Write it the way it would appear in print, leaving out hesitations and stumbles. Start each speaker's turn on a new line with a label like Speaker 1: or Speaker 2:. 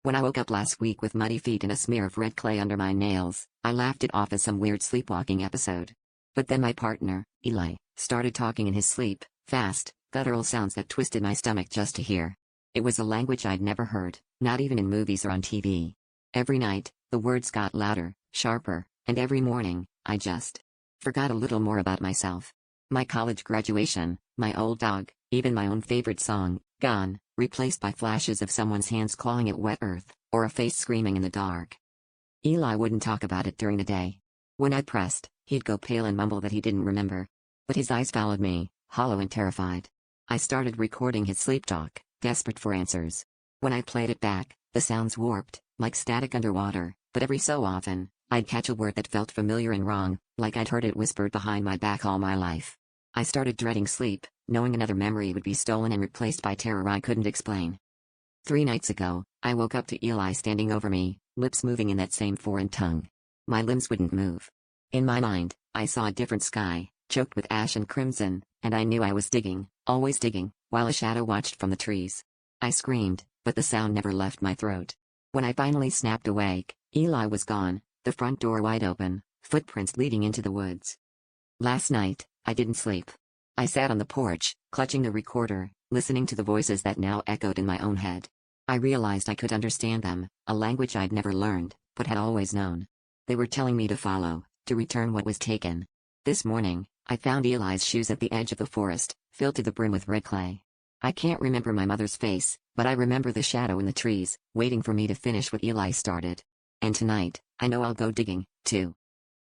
Speaker 1: When I woke up last week with muddy feet and a smear of red clay under my nails, I laughed it off as some weird sleepwalking episode. But then my partner, Eli, started talking in his sleep, fast, guttural sounds that twisted my stomach just to hear. It was a language I'd never heard, not even in movies or on TV. Every night, the words got louder, sharper, and every morning, I just forgot a little more about myself. My college graduation, my old dog, even my own favorite song, gone, replaced by flashes of someone's hands clawing at wet earth, or a face screaming in the dark. Eli wouldn't talk about it during the day. When I pressed, he'd go pale and mumble that he didn't remember. But his eyes followed me, hollow and terrified. I started recording his sleep talk, desperate for answers. When I played it back, the sounds warped, like static underwater, but every so often, I'd catch a word that felt familiar and wrong, like I'd heard it whispered behind my back all my life. I started dreading sleep, knowing another memory would be stolen and replaced by terror I couldn't explain. 3 nights ago, I woke up to Eli standing over me, lips moving in that same foreign tongue. My limbs wouldn't move. In my mind, I saw a different sky, choked with ash and crimson, and I knew I was digging, always digging, while a shadow watched from the trees. I screamed, but the sound never left my throat. When I finally snapped awake, Eli was gone, the front door wide open, footprints leading into the woods. Last night, I didn't sleep. I sat on the porch, clutching the recorder, listening to the voices that now echoed in my own head. I realized I could understand them, a language I'd never learned, but had always known. They were telling me to follow, to return what was taken. This morning, I found Eli's shoes at the edge of the forest, filled to the brim with red clay. I can't remember my mother's face, but I remember the shadow in the trees, waiting for me to finish what Eli started. And tonight, I know I'll go digging, too.